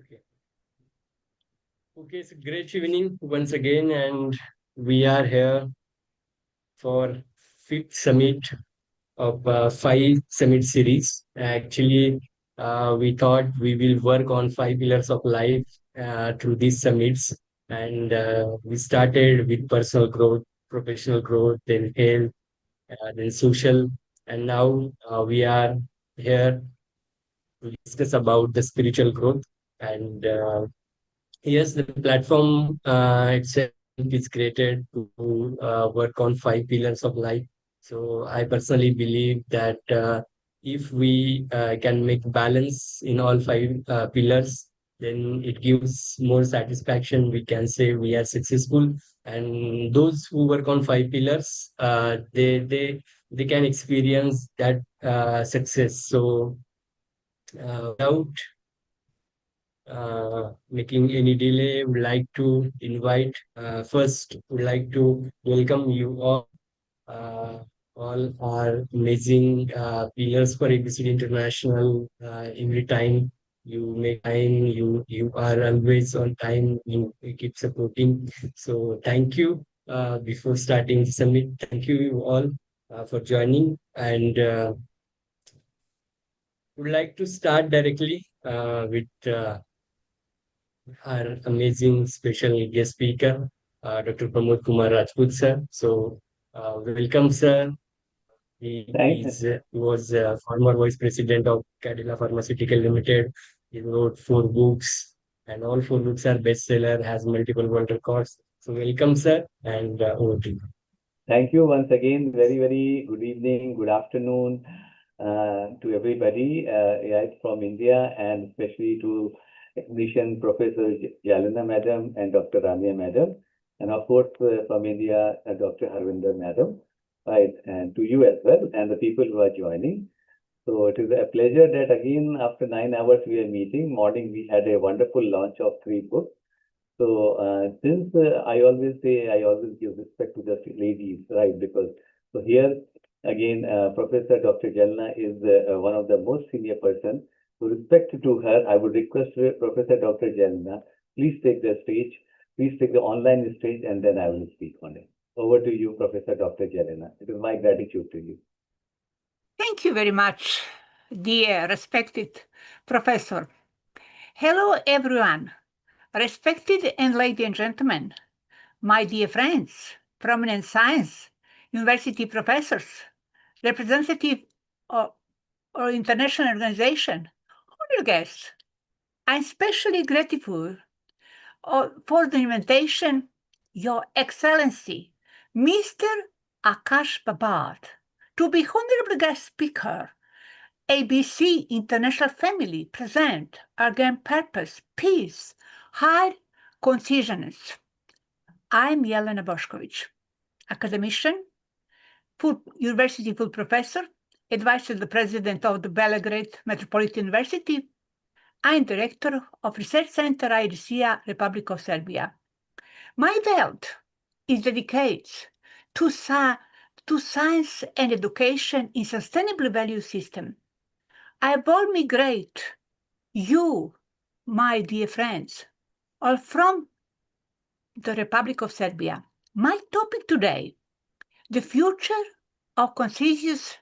Okay. Okay, so great evening once again, and we are here for fifth summit of five summit series. Actually, we thought we will work on five pillars of life through these summits, and we started with personal growth, professional growth, then health, then social, and now we are here to discuss about the spiritual growth and yes, the platform itself is created to work on five pillars of life. So I personally believe that if we can make balance in all five pillars, then it gives more satisfaction. We can say we are successful, and those who work on five pillars, they can experience that success. So without making any delay, would like to invite first would like to welcome you uh, all are amazing pillars for ABCD International. Every time you make time, you are always on time. You keep supporting. So thank you. Before starting the summit, thank you all for joining, and would like to start directly with. Our amazing special guest speaker, Dr. Pramod Kumar Rajput, sir. So, welcome, sir. Thank, He was former vice president of Cadila Pharmaceutical Limited. He wrote four books, and all four books are bestseller, has multiple world records. So, welcome, sir, and over to you. thank you once again. Very, very good evening, good afternoon to everybody. Yeah, from India and especially to technician Professor Jalina Madam and Dr. Ramya Madam. And of course, from India, Dr. Harvinder Madam. Right, and to you as well, and the people who are joining. So it is a pleasure that again, after 9 hours, we are meeting. Morning, we had a wonderful launch of three books. So since I always say I always give respect to the ladies, right? Because so here again, Professor Dr. Jalna is one of the most senior person. So respect to her, I would request Professor Dr. Jalna, please take the stage, please take the online stage, and then I will speak on it. Over to you, Professor Dr. Jalna. It is my gratitude to you. Thank you very much, dear respected professor. Hello, everyone. Respected and ladies and gentlemen, my dear friends, prominent science, university professors, representative of or international organization, honored guests, I'm especially grateful for the invitation, Your Excellency, Mr. Akash Babad, to be honorable guest speaker. ABC International Family present again purpose, peace, high consciousness. I'm Jelena Bošković, academician, full university full professor, advisor to the president of the Belgrade Metropolitan University. I'm director of Research Center IRCA, Republic of Serbia. My field is dedicated to science and education in sustainable value system. I will migrate you, my dear friends, are from the Republic of Serbia. My topic today, the future of consciousness,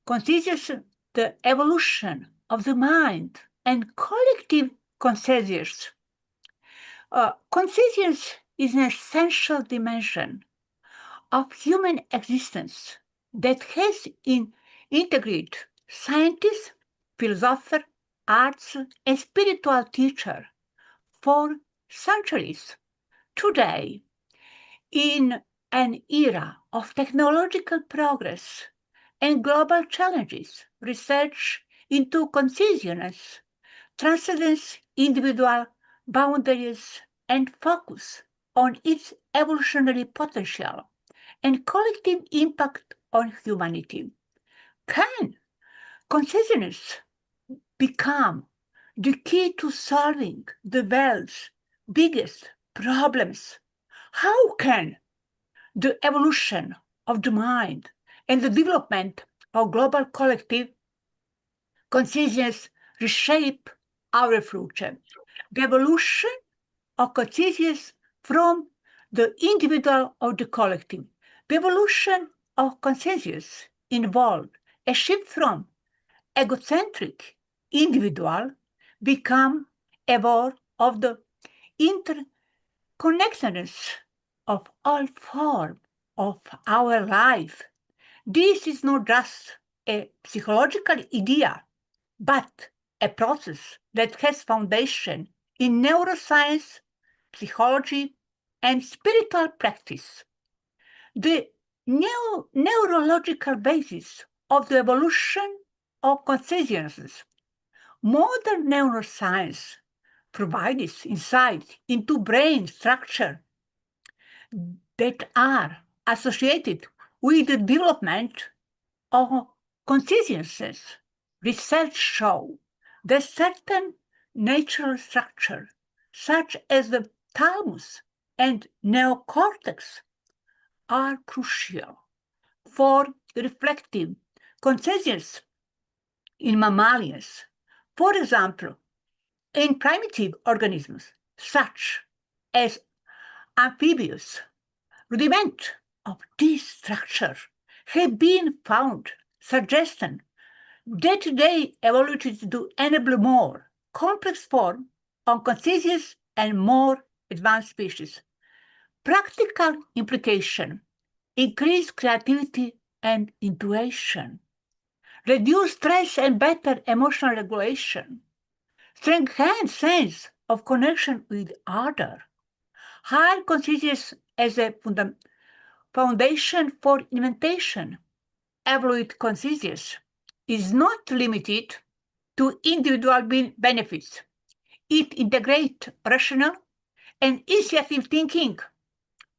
the evolution of the mind and collective consciousness. Consciousness is an essential dimension of human existence that has integrated scientists, philosophers, arts, and spiritual teacher for centuries. Today, in an era of technological progress and global challenges, research into consciousness transcends individual boundaries and focus on its evolutionary potential and collective impact on humanity. Can consciousness become the key to solving the world's biggest problems? How can the evolution of the mind and the development of global collective consciousness reshape our future? The evolution of consciousness from the individual or the collective. The evolution of consciousness involved a shift from egocentric individual become aware of the interconnectedness of all forms of our life. This is not just a psychological idea, but a process that has foundation in neuroscience, psychology, and spiritual practice. The neurological basis of the evolution of consciousness. Modern neuroscience provides insight into brain structure that are associated with the development of consciousness. Research shows that certain natural structures, such as the thalamus and neocortex, are crucial for reflective consciousness in mammalians. For example, in primitive organisms, such as amphibians, rudiments of this structure have been found, suggesting that they evolved to enable more complex form of consciousness and more advanced species. Practical implication: increased creativity and intuition, reduce stress and better emotional regulation, strengthen sense of connection with other, higher consciousness as a foundation for invention. Evaluate consciousness is not limited to individual benefits. It integrates rational and initiative thinking,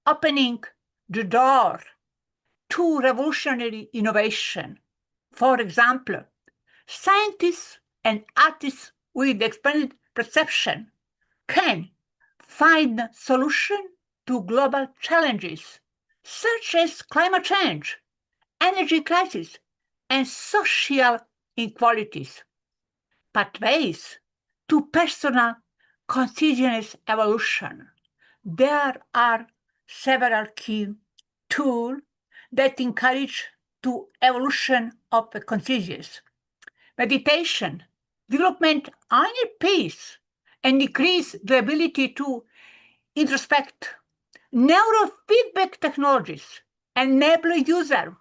opening the door to revolutionary innovation. For example, scientists and artists with expanded perception can find solutions to global challenges such as climate change, energy crisis, and social inequalities. Pathways to personal consciousness evolution. There are several key tools that encourage the evolution of consciousness. Meditation, development inner peace, and increase the ability to introspect. Neurofeedback technologies enable user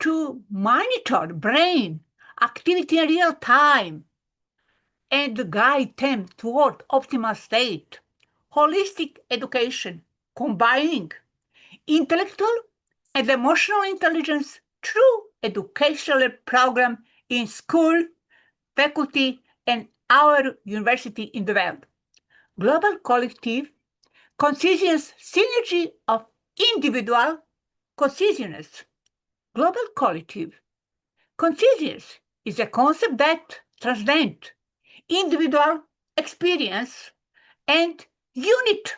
to monitor brain activity in real time and guide them toward optimal state. Holistic education, combining intellectual and emotional intelligence through educational program in school, faculty, and our university in the world. Global collective consciousness synergy of individual consciousness. Global collective consciousness is a concept that transcends individual experience and unit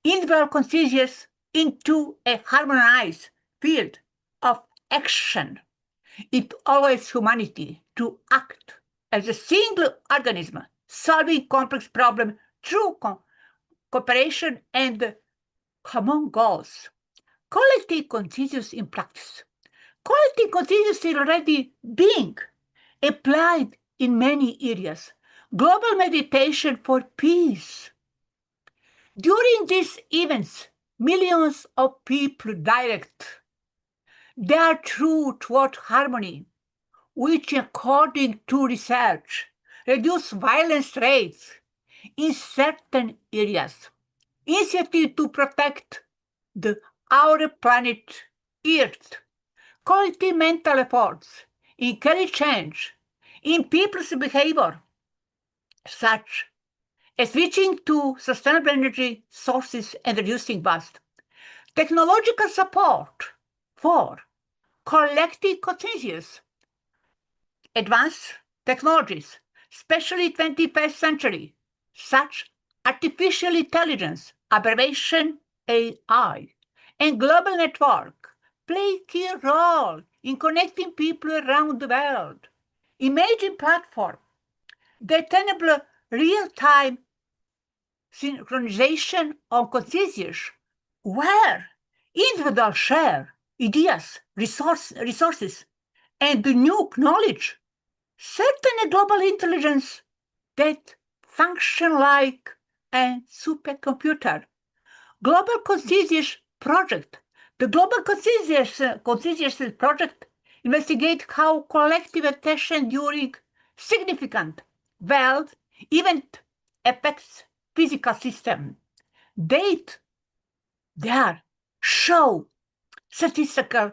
individual consciousness into a harmonized field of action. It allows humanity to act as a single organism, solving complex problems through cooperation and common goals. Collective consciousness in practice. Collective consciousness is already being applied in many areas. Global meditation for peace. During these events, millions of people direct their truth toward harmony, which, according to research, reduce violence rates in certain areas. Initiative to protect our planet Earth. Collective mental efforts encourage change in people's behavior, such as switching to sustainable energy sources and reducing waste. Technological support for collective consciousness. Advanced technologies, especially 21st century, such artificial intelligence, abbreviation AI, and global network play a key role in connecting people around the world. Imaging platform that enable real-time synchronization of consciousness, where individuals share ideas, resources, and the new knowledge, certain global intelligence that function like a supercomputer. Global Consciousness Project. The Global Consciousness Project investigates how collective attention during significant world event affects physical system. Data there show statistical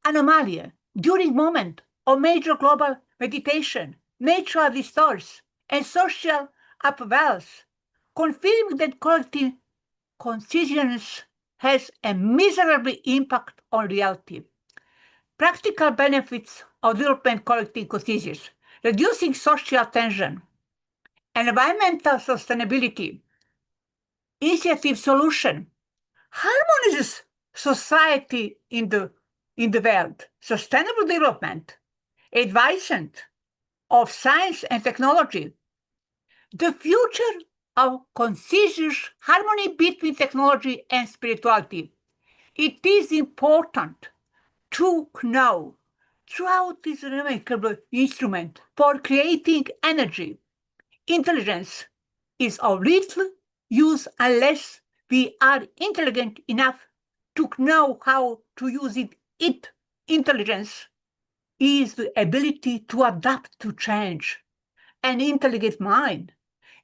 anomaly during moment of major global meditation, natural distorts, and social upheavals, confirming that collective consciousness has a miserable impact on reality. Practical benefits of development collective consciousness: reducing social tension, environmental sustainability, initiative solution, harmonious society in the world, sustainable development, advancement of science and technology, the future of conscious harmony between technology and spirituality. It is important to know throughout this remarkable instrument for creating energy. Intelligence is of little use unless we are intelligent enough to know how to use it. Intelligence is the ability to adapt to change. An intelligent mind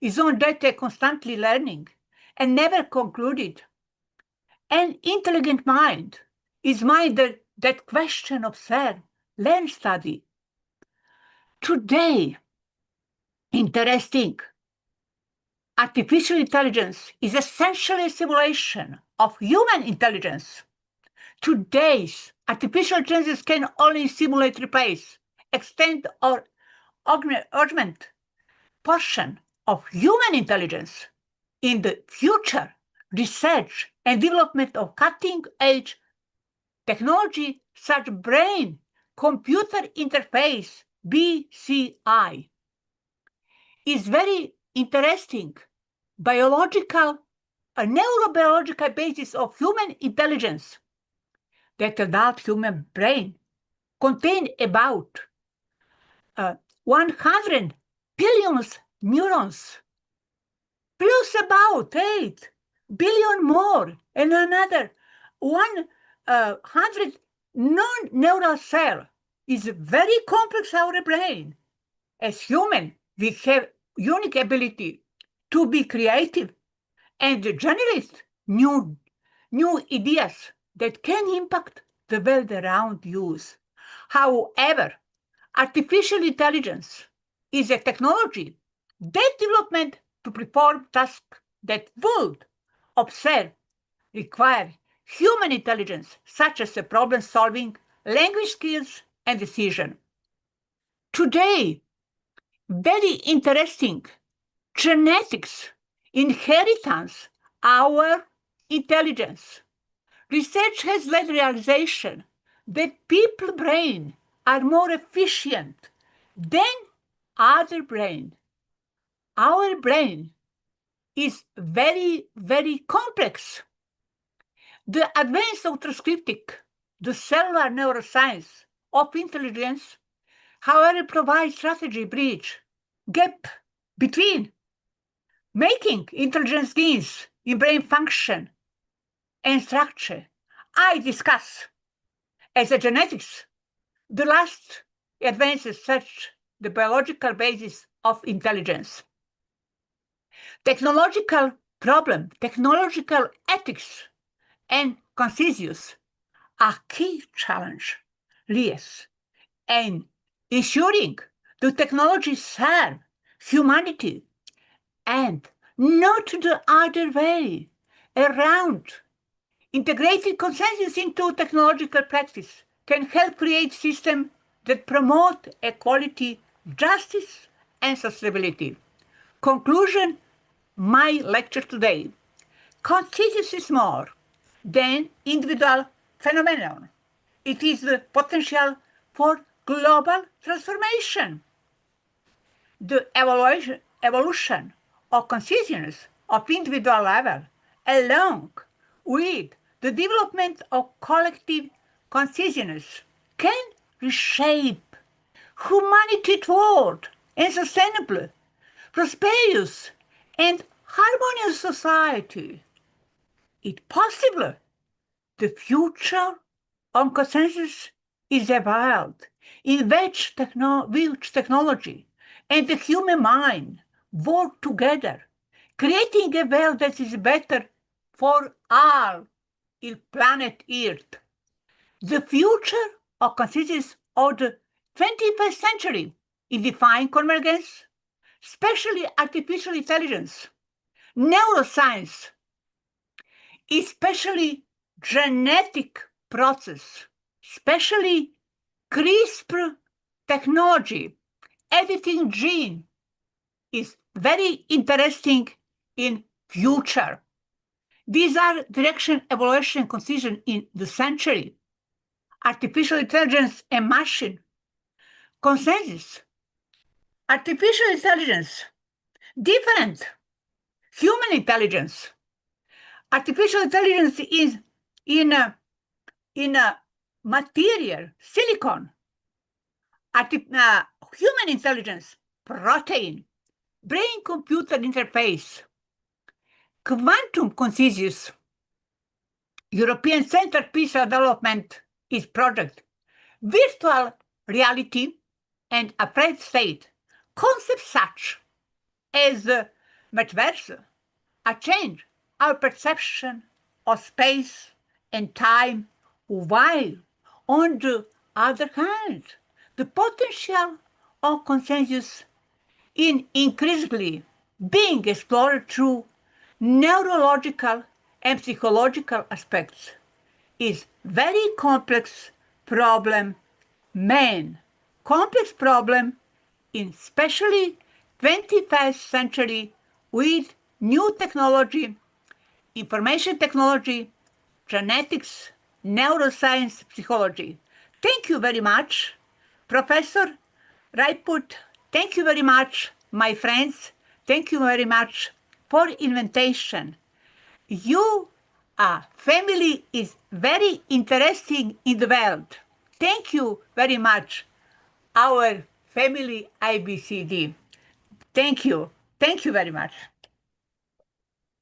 is on data constantly learning and never concluded. An intelligent mind is mind that question, observe, learn, study. Today, interesting, artificial intelligence is essentially a simulation of human intelligence. Today's artificial intelligence can only simulate, replace, extend, or augment portion of human intelligence. In the future, research and development of cutting-edge technology such brain-computer interface, BCI, is very interesting neurobiological basis of human intelligence. That adult human brain contains about 100 billion neurons, plus about 8 billion more, and another 100 non-neural cell. Is very complex, our brain. As human, we have unique ability to be creative and generate new ideas that can impact the world around us. However, artificial intelligence is a technology that development to perform tasks that would observe, require human intelligence, such as problem solving, language skills, and decision. Today, very interesting, genetics, inheritance, our intelligence. Research has led realization that people brain are more efficient than other brain. Our brain is very, very complex. The advance of transcriptic, the cellular neuroscience of intelligence, however, provides strategy bridge gap between making intelligence gains in brain function and structure. I discuss as a genetics the last advances such the biological basis of intelligence. Technological problem, technological ethics, and consciousness are key challenge, yes, and ensuring the technology serve humanity and not the other way around. Integrated consensus into technological practice can help create systems that promote equality, justice, and sustainability. Conclusion, my lecture today. Consciousness is more than individual phenomenon. It is the potential for global transformation. The evolution of consciousness of individual level, along with the development of collective consciousness, can reshape humanity toward a sustainable, prosperous, and harmonious society. It's possible. The future of consensus is a world in which technology and the human mind work together, creating a world that is better for all in planet Earth. The future of consensus of the 21st century is defined convergence, especially artificial intelligence, neuroscience, especially genetic process, especially CRISPR technology, editing gene is very interesting in future. These are direction, evaluation, consideration in the century. Artificial intelligence and machine consensus. Artificial intelligence, different. Human intelligence. Artificial intelligence is in a material, silicon. Human intelligence, protein, brain-computer interface, quantum consciousness. European centerpiece of development is project, virtual reality and applied state, concepts such as the metaverse are change our perception of space and time, while on the other hand, the potential of consensus in increasingly being explored through neurological and psychological aspects is very complex problem, complex problem in especially 21st century with new technology, information technology, genetics, neuroscience, psychology. Thank you very much, Professor Raiput. Thank you very much, my friends. Thank you very much for invitation. You family is very interesting in the world. Thank you very much, our family ABCD. Thank you. Thank you very much.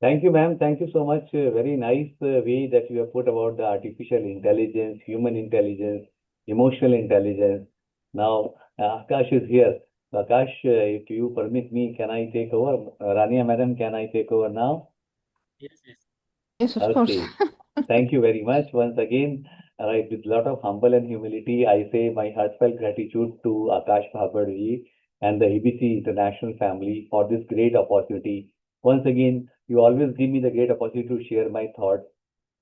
Thank you, ma'am. Thank you so much. Very nice way that you have put about the artificial intelligence, human intelligence, emotional intelligence. Now, Akash is here. Akash, if you permit me, can I take over? Rania, madam, can I take over now? Yes, yes. Yes, of course. Okay. Thank you very much once again. Right, with a lot of humble and humility, I say my heartfelt gratitude to Akash Bhapadji and the ABC International family for this great opportunity. Once again, you always give me the great opportunity to share my thoughts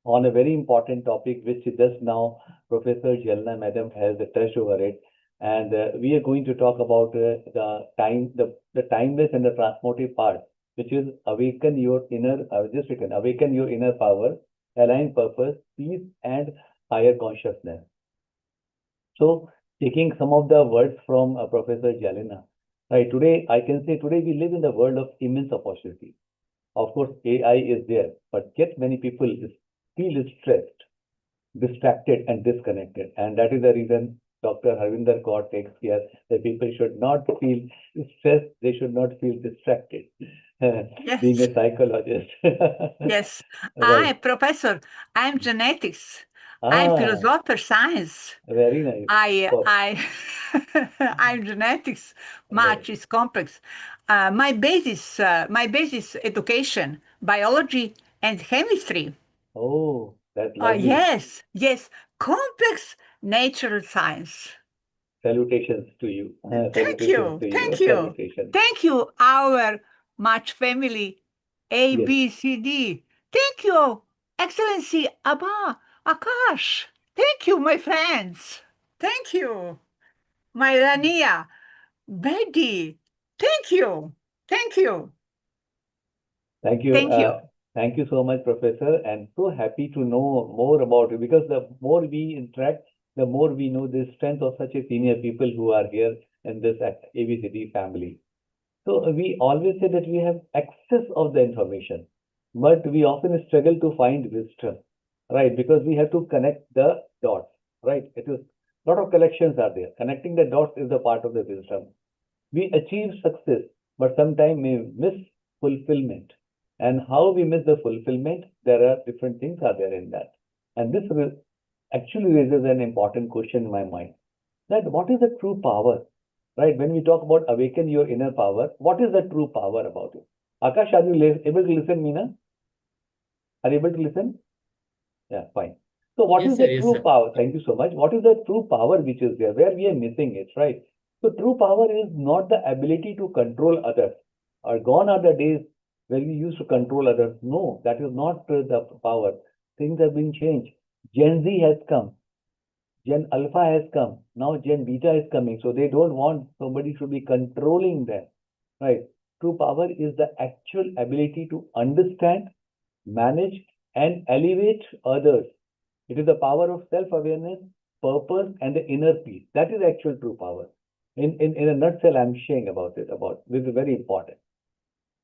on a very important topic, which just now Professor Jelna Madam has touched over it. And we are going to talk about the timeless and the transformative part, which is awaken your inner, just written, awaken your inner power, align purpose, peace, and higher consciousness. So, taking some of the words from Professor Jalina, right? Today, I can say today we live in the world of immense opportunity. Of course, AI is there, but yet many people feel stressed, distracted, and disconnected. And that is the reason Dr. Harvinder Kaur takes care that people should not feel stressed, they should not feel distracted. Being Yes. a psychologist. Yes. Right. Professor, I'm genetics. I'm Ah, philosopher science. very nice. I Oh, I I'm genetics. right. Much is complex. My basis education, biology and chemistry. Oh, that's lovely. Yes, yes, complex natural science. Salutations to you. Thank Salutations you, to thank you. you, Salutations. thank you, our much family Yes. ABCD. Thank you, Excellency Abba Akash. Thank you, my friends. Thank you, my Rania, Betty. Thank you, thank you, Thank you. thank you. Thank you so much, Professor. And so happy to know more about you because the more we interact, the more we know the strength of such a senior people who are here in this ABCD family. So we always say that we have access of the information, but we often struggle to find wisdom, right? Because we have to connect the dots, right? It is a lot of collections are there. Connecting the dots is a part of the wisdom. We achieve success, but sometimes we miss fulfillment. And how we miss the fulfillment, there are different things are there in that. And this actually raises an important question in my mind. That what is the true power? Right? When we talk about awaken your inner power, what is the true power about it? Akash, are you able to listen, Meena? Are you able to listen? Yeah, fine. So what is Yes, sir. the Yes, true sir. power? Thank you so much. What is the true power which is there? Where we are missing it, right? So true power is not the ability to control others. Or gone are the days where we used to control others. No, that is not the power. Things have been changed. Gen Z has come. Gen Alpha has come. Now Gen Beta is coming. So they don't want somebody to be controlling them, right? True power is the actual ability to understand, manage, and elevate others. It is the power of self-awareness, purpose, and the inner peace. That is actual true power. In a nutshell, I'm sharing about it. About this is very important.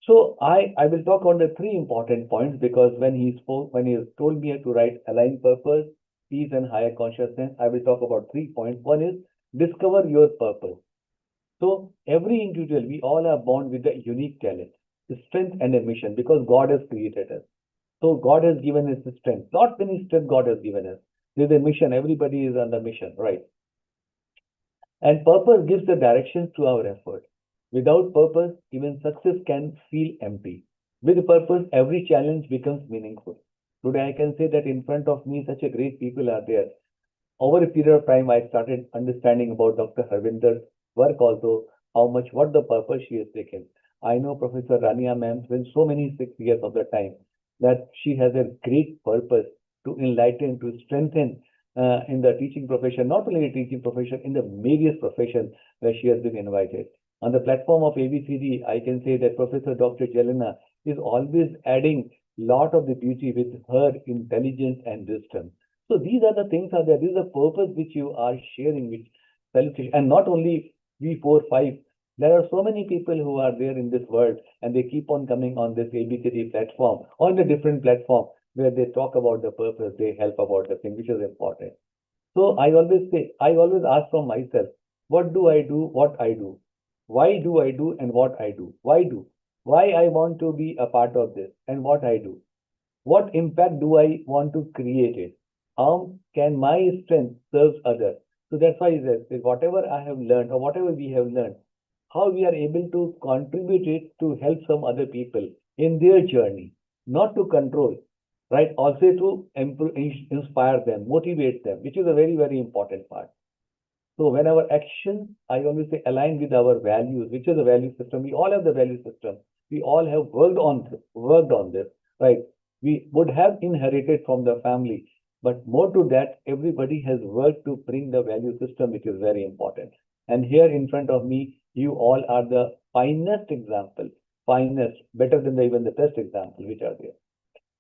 So I will talk on the three important points because when he told me to write align purpose, peace, and higher consciousness, I will talk about 3 points. One is discover your purpose. So every individual, we all are born with a unique talent, strength, and a mission because God has created us. So God has given us strength. Not many strength God has given us. There's a mission. Everybody is on the mission, right? And purpose gives the directions to our effort. Without purpose, even success can feel empty. With purpose, every challenge becomes meaningful. Today, I can say that in front of me, such a great people are there. Over a period of time, I started understanding about Dr. Harvinder's work also, how much, what the purpose she has taken. I know Professor Rania ma'am spent so many 6 years of the time that she has a great purpose to enlighten, to strengthen in the teaching profession, not only the teaching profession, in the various professions where she has been invited. On the platform of ABCD, I can say that Professor Dr. Jelena is always adding lot of the beauty with her intelligence and wisdom. So these are the things are there. This is the purpose which you are sharing with selfish, and not only we four, five. There are so many people who are there in this world, and they keep on coming on this ABCD platform on the different platform where they talk about the purpose, they help about the thing which is important. So I always say, I always ask from myself, what do I do, what I do? Why do I do and what I do? Why do? Why I want to be a part of this and what I do? What impact do I want to create it? How can my strength serve others? So that's why he says that whatever I have learned or whatever we have learned, how we are able to contribute it to help some other people in their journey, not to control, right? Also to inspire them, motivate them, which is a very, very important part. So when our actions, I always say, align with our values, which is a value system. We all have the value system. We all have worked on this, right? We would have inherited from the family, but more to that, everybody has worked to bring the value system, which is very important. And here in front of me, you all are the finest example, finest, better than even the best example, which are there.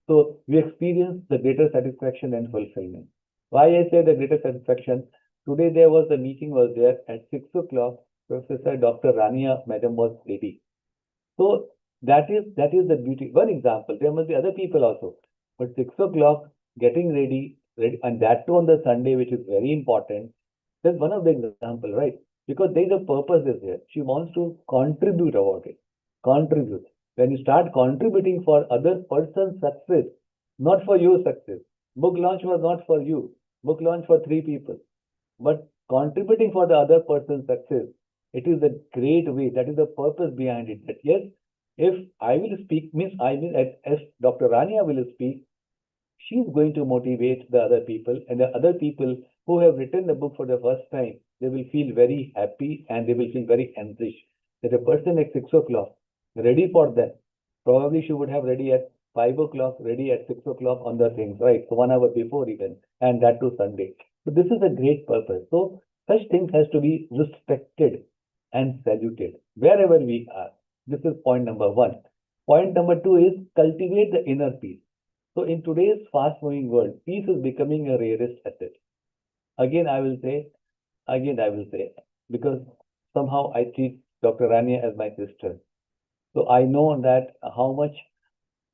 So we experience the greater satisfaction and fulfillment. Why I say the greater satisfaction? Today there was a meeting was there at 6 o'clock. Professor Dr. Rania Madam was ready. So that is the beauty. One example. There must be other people also. But 6 o'clock, getting ready, and that too on the Sunday, which is very important. That's one of the example, right? Because there is a purpose is there. She wants to contribute about it. Contribute. When you start contributing for other person's success, not for your success. Book launch was not for you. Book launch for three people. But contributing for the other person's success, it is a great way. That is the purpose behind it. That yes, if I will speak, means I will, as Dr. Rania will speak, she's going to motivate the other people, and the other people who have written the book for the first time, they will feel very happy and they will feel very enriched. That a person at 6 o'clock, ready for them, probably she would have ready at 5 o'clock, ready at 6 o'clock on the things, right? So 1 hour before even, and that too Sunday. So this is a great purpose. So such things has to be respected and saluted wherever we are. This is point number one. Point number two is cultivate the inner peace. So in today's fast-moving world, peace is becoming a rarest asset. Again, again, I will say, because somehow I treat Dr. Rania as my sister. So I know that how much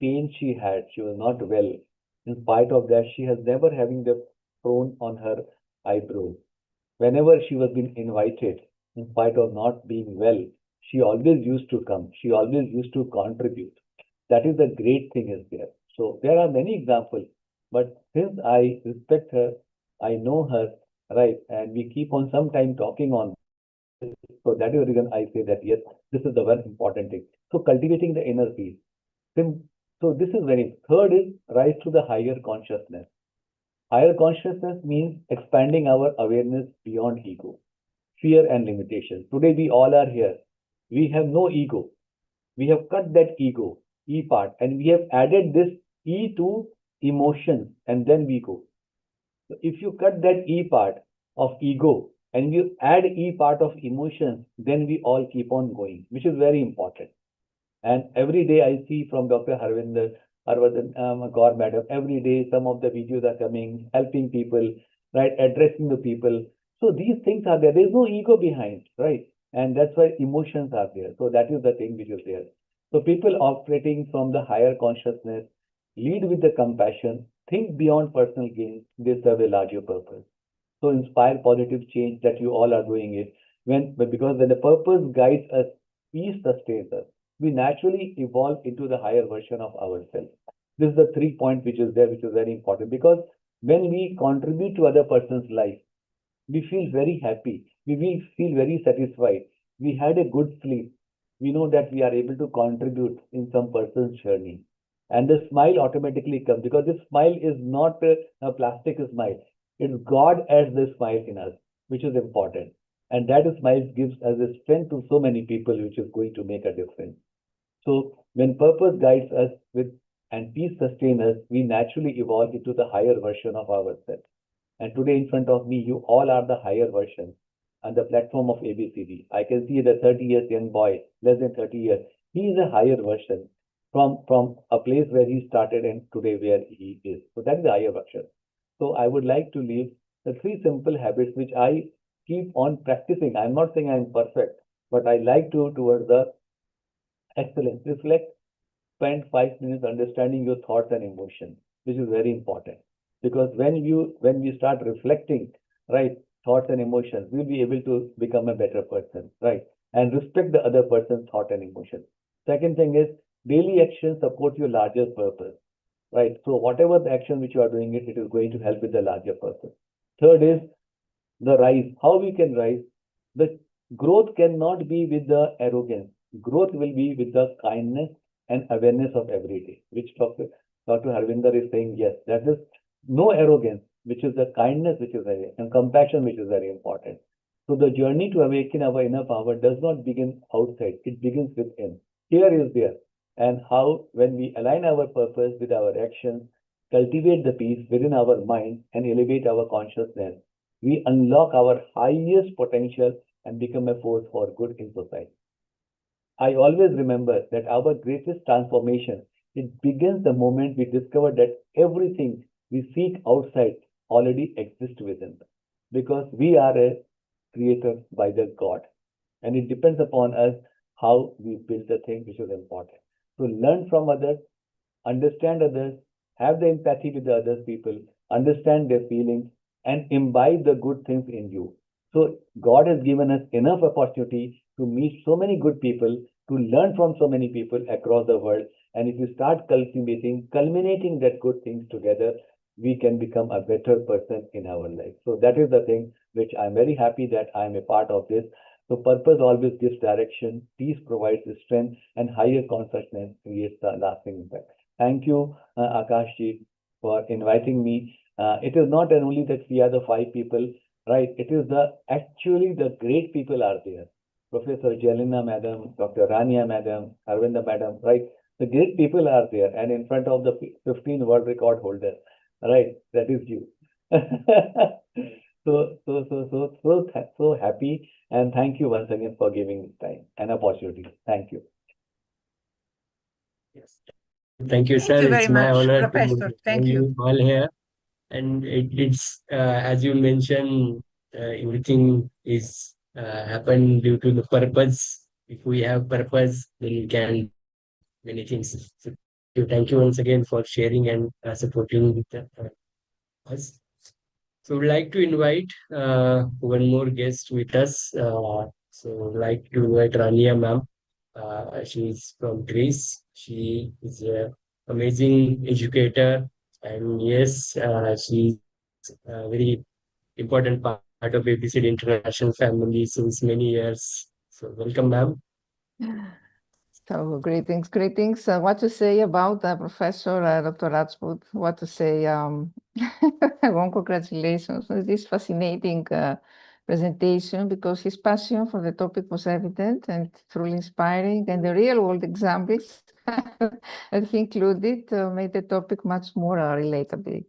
pain she had. She was not well. In spite of that, she has never having the frown on her eyebrows. Whenever she was being invited, in spite of not being well, she always used to come. She always used to contribute. That is the great thing is there. So there are many examples, but since I respect her, I know her, right, and we keep on sometime talking on this. So that is the reason I say that yes, this is the one important thing. So cultivating the inner peace. So this is very. Third is rise to the higher consciousness. Higher consciousness means expanding our awareness beyond ego, fear, and limitation. Today we all are here. We have no ego. We have cut that ego, E part, and we have added this E to emotions, and then we go. So if you cut that E part of ego and you add E part of emotions, then we all keep on going, which is very important. And every day I see from Dr. Harvardhan Gaur madam, every day some of the videos are coming, helping people, right, addressing the people. So these things are there. There is no ego behind, right? And that's why emotions are there. So that is the thing which is there. So people operating from the higher consciousness lead with the compassion, think beyond personal gains, they serve a larger purpose. So inspire positive change that you all are doing it. Because when the purpose guides us, peace sustains us. We naturally evolve into the higher version of ourselves. This is the 3 point which is there, which is very important because when we contribute to other person's life, we feel very happy. We will feel very satisfied. We had a good sleep. We know that we are able to contribute in some person's journey. And the smile automatically comes because this smile is not a plastic smile. It's God as the smile in us, which is important. And that smile gives us a strength to so many people, which is going to make a difference. So when purpose guides us with and peace sustains us, we naturally evolve into the higher version of ourselves. And today in front of me, you all are the higher version on the platform of ABCD. I can see the 30 years young boy, less than 30 years. He is a higher version from a place where he started and today where he is. So that is the higher version. So I would like to leave the three simple habits which I keep on practicing. I'm not saying I'm perfect, but I like to towards the excellence. Reflect, spend 5 minutes understanding your thoughts and emotions, which is very important. Because when we start reflecting, right, thoughts and emotions, we'll be able to become a better person, right? And respect the other person's thought and emotion. Second thing is daily action support your larger purpose, right? So whatever the action which you are doing it is going to help with the larger purpose. Third is the rise, how we can rise. The growth cannot be with the arrogance. Growth will be with the kindness and awareness of every day, which Dr. Harvinder is saying, yes, that is no arrogance, which is the kindness, which is very, and compassion, which is very important. So the journey to awaken our inner power does not begin outside, it begins within. Here is there. And how, when we align our purpose with our actions, cultivate the peace within our mind, and elevate our consciousness, we unlock our highest potential and become a force for good in society. I always remember that our greatest transformation, it begins the moment we discover that everything we seek outside already exists within. Because we are a creator by the God. And it depends upon us how we build the thing which is important. To learn from others, understand others, have the empathy with the other people, understand their feelings, and imbibe the good things in you. So God has given us enough opportunity to meet so many good people, to learn from so many people across the world. And if you start culminating that good things together, we can become a better person in our life. So that is the thing which I'm very happy that I'm a part of this. So purpose always gives direction, peace provides strength, and higher consciousness creates the lasting impact. Thank you, Akashji, for inviting me. It is not only that we are the five people, right? It is the actually the great people are there. Professor Jelena Madam, Dr. Rania Madam, Arvinda Madam, right? The great people are there, and in front of the 15 world record holder, right? That is you. So happy, and thank you once again for giving this time and opportunity. Thank you. Yes. Thank you, Thank sir. you It's very my much, honor to Professor. have Thank you. you all here. And it's as you mentioned, everything is happened due to the purpose. If we have purpose, then we can do many things. So thank you once again for sharing and supporting with us. So we'd like to invite one more guest with us. So we'd like to invite Rania ma'am. She's from Greece. She is an amazing educator, and yes, she's a very important part of ABCD International family since many years. So welcome, ma'am. So greetings. What to say about Professor Dr. Rajput? What to say? Warm congratulations for this fascinating presentation, because his passion for the topic was evident and truly inspiring, and the real-world examples that he included made the topic much more relatable.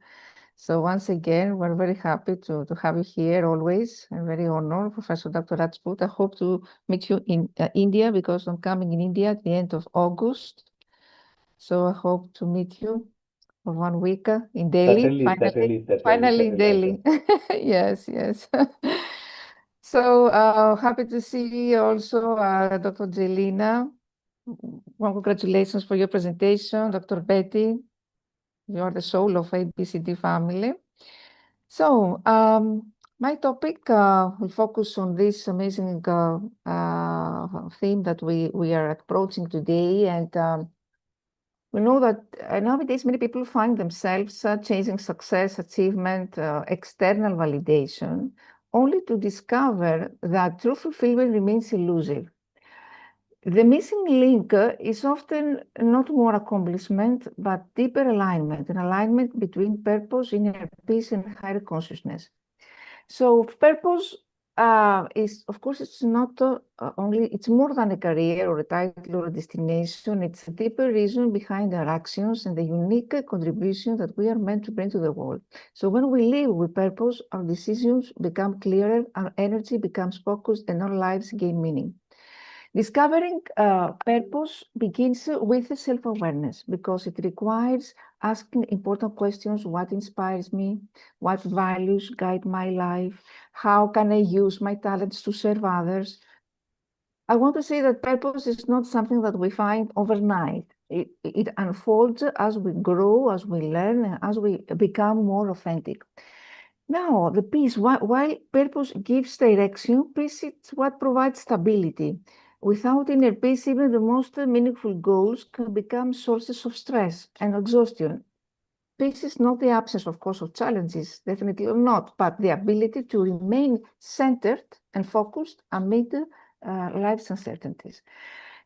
So once again, we're very happy to have you here always. I'm very honored, Professor Dr. Rajput. I hope to meet you in India, because I'm coming in India at the end of August. So I hope to meet you for 1 week in Delhi. Finally in Delhi. Yes. So happy to see also Dr. Jelina. Well, congratulations for your presentation, Dr. Betty. You are the soul of ABCD family. So my topic will focus on this amazing theme that we are approaching today. And we know that nowadays many people find themselves chasing success, achievement, external validation, only to discover that true fulfillment remains elusive. The missing link is often not more accomplishment, but deeper alignment, an alignment between purpose, inner peace, and higher consciousness. So purpose is, of course, it's not only, it's more than a career or a title or a destination. It's a deeper reason behind our actions and the unique contribution that we are meant to bring to the world. So when we live with purpose, our decisions become clearer, our energy becomes focused, and our lives gain meaning. Discovering purpose begins with self-awareness, because it requires asking important questions: what inspires me? What values guide my life? How can I use my talents to serve others? I want to say that purpose is not something that we find overnight. It unfolds as we grow, as we learn, and as we become more authentic. Now, the peace, while purpose gives direction, peace is what provides stability. Without inner peace, even the most meaningful goals can become sources of stress and exhaustion. Peace is not the absence, of course, of challenges, definitely not, but the ability to remain centered and focused amid life's uncertainties.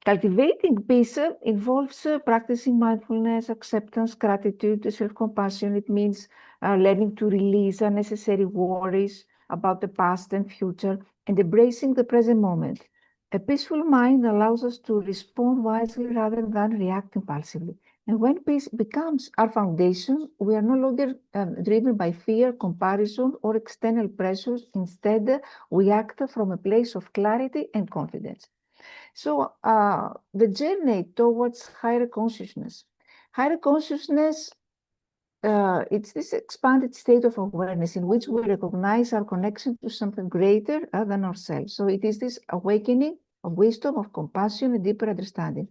Cultivating peace involves practicing mindfulness, acceptance, gratitude, self-compassion. It means learning to release unnecessary worries about the past and future and embracing the present moment. A peaceful mind allows us to respond wisely rather than react impulsively. And when peace becomes our foundation, we are no longer driven by fear, comparison, or external pressures. Instead, we act from a place of clarity and confidence. So the journey towards higher consciousness. Higher consciousness, it's this expanded state of awareness in which we recognize our connection to something greater than ourselves. So it is this awakening of wisdom, of compassion, and deeper understanding.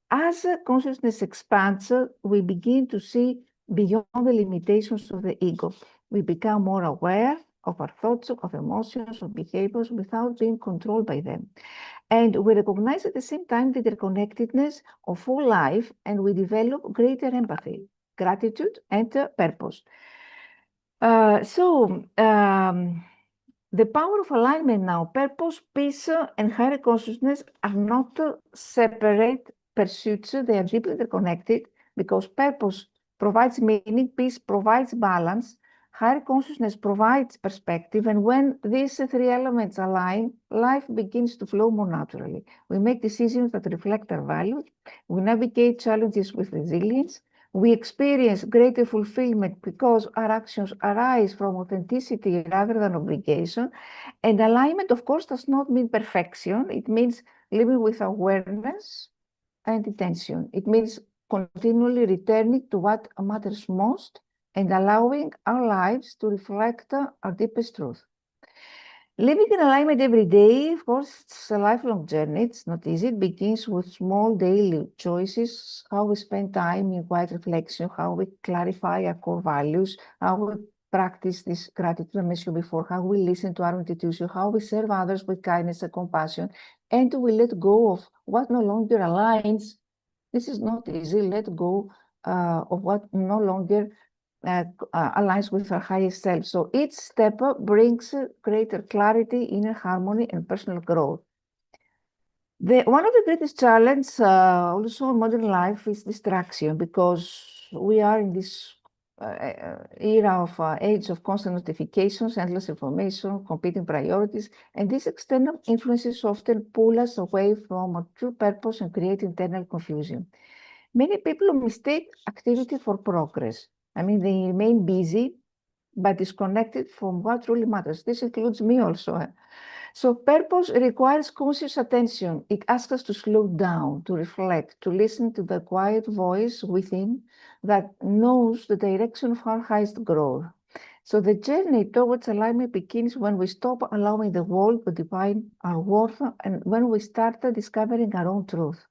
As consciousness expands, we begin to see beyond the limitations of the ego. We become more aware of our thoughts, of emotions, of behaviors without being controlled by them. And we recognize at the same time the interconnectedness of all life, and we develop greater empathy, gratitude, and purpose. The power of alignment now, purpose, peace, and higher consciousness are not separate pursuits. They are deeply interconnected, because purpose provides meaning, peace provides balance, higher consciousness provides perspective. And when these three elements align, life begins to flow more naturally. We make decisions that reflect our values. We navigate challenges with resilience. We experience greater fulfillment because our actions arise from authenticity rather than obligation. And alignment, of course, does not mean perfection. It means living with awareness and intention. It means continually returning to what matters most and allowing our lives to reflect our deepest truth. Living in alignment every day, of course, it's a lifelong journey. It's not easy. It begins with small daily choices, how we spend time in quiet reflection, how we clarify our core values, how we practice this gratitude I mentioned before, how we listen to our intuition, how we serve others with kindness and compassion, and we let go of what no longer aligns. This is not easy. Let go of what no longer aligns with our highest self. So each step brings greater clarity, inner harmony, and personal growth. One of the greatest challenges also in modern life is distraction, because we are in this era of age of constant notifications, endless information, competing priorities, and these external influences often pull us away from our true purpose and create internal confusion. Many people mistake activity for progress. I mean, they remain busy, but disconnected from what truly matters. This includes me also. So purpose requires conscious attention. It asks us to slow down, to reflect, to listen to the quiet voice within that knows the direction of our highest growth. So the journey towards alignment begins when we stop allowing the world to define our worth and when we start discovering our own truth.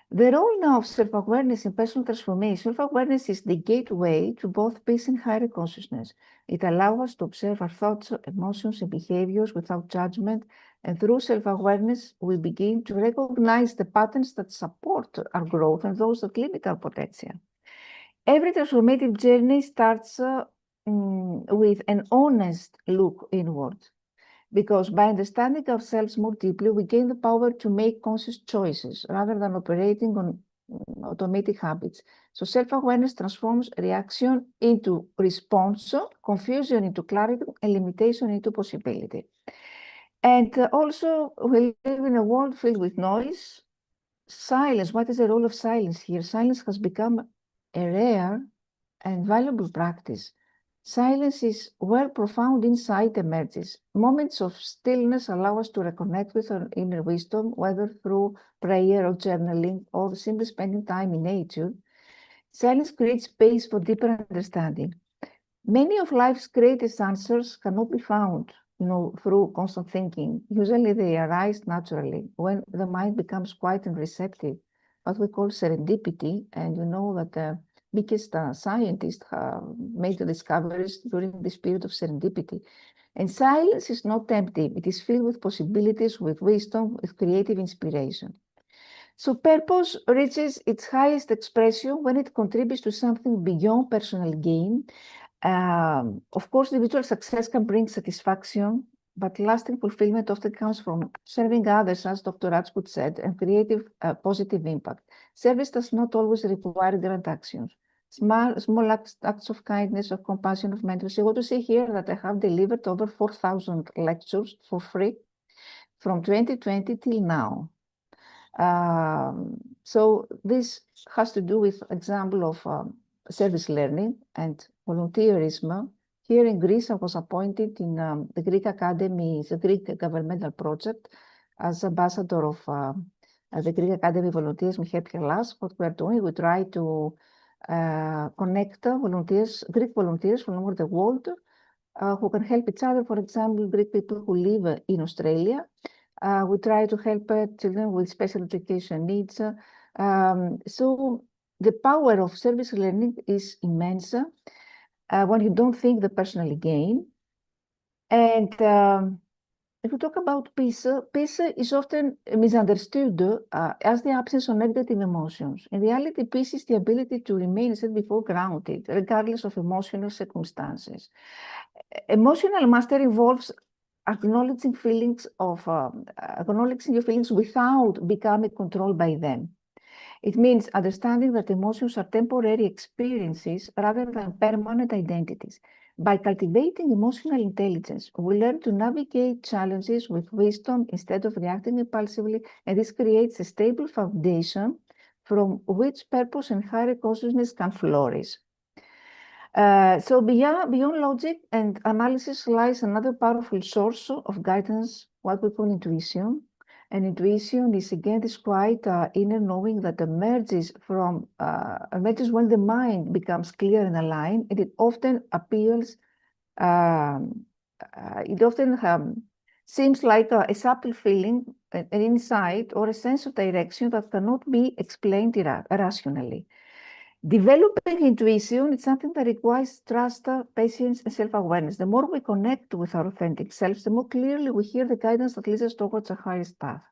The role now of self-awareness in personal transformation, self-awareness is the gateway to both peace and higher consciousness. It allows us to observe our thoughts, emotions, and behaviors without judgment. And through self-awareness, we begin to recognize the patterns that support our growth and those that limit our potential. Every transformative journey starts with an honest look inward, because by understanding ourselves more deeply, we gain the power to make conscious choices rather than operating on automatic habits. So self-awareness transforms reaction into response, confusion into clarity, and limitation into possibility. And also, we live in a world filled with noise. Silence, what is the role of silence here? Silence has become a rare and valuable practice. Silence is where profound insight emerges. Moments of stillness allow us to reconnect with our inner wisdom, whether through prayer or journaling or simply spending time in nature. Silence creates space for deeper understanding. Many of life's greatest answers cannot be found, through constant thinking. Usually they arise naturally when the mind becomes quiet and receptive, what we call serendipity. And you know that the biggest scientists made the discoveries during this period of serendipity. And silence is not empty. It is filled with possibilities, with wisdom, with creative inspiration. So purpose reaches its highest expression when it contributes to something beyond personal gain. Of course, individual success can bring satisfaction, but lasting fulfillment often comes from serving others, as Dr. Rajput said, and creative positive impact. Service does not always require grand actions. Small acts of kindness, of compassion, of mentorship. I want to say here that I have delivered over 4,000 lectures for free from 2020 till now. So this has to do with example of service learning and volunteerism. Here in Greece, I was appointed in the Greek Academy, the Greek governmental project, as ambassador of the Greek Academy Volunteers. Help us. What we are doing, we try to connect volunteers, Greek volunteers from all over the world, who can help each other. For example, Greek people who live in Australia. We try to help children with special education needs. So the power of service learning is immense when you don't think the personal gain. And if we talk about peace, peace is often misunderstood as the absence of negative emotions. In reality, peace is the ability to remain, as I said before, grounded, regardless of emotional circumstances. Emotional mastery involves acknowledging your feelings without becoming controlled by them. It means understanding that emotions are temporary experiences rather than permanent identities. By cultivating emotional intelligence, we learn to navigate challenges with wisdom instead of reacting impulsively, and this creates a stable foundation from which purpose and higher consciousness can flourish. So beyond logic and analysis lies another powerful source of guidance, what we call intuition. And intuition is again this quiet inner knowing that emerges when the mind becomes clear and aligned, and it often appeals. It often seems like a subtle feeling, an insight, or a sense of direction that cannot be explained rationally. Developing intuition is something that requires trust, patience, and self-awareness. The more we connect with our authentic selves, the more clearly we hear the guidance that leads us towards a highest path.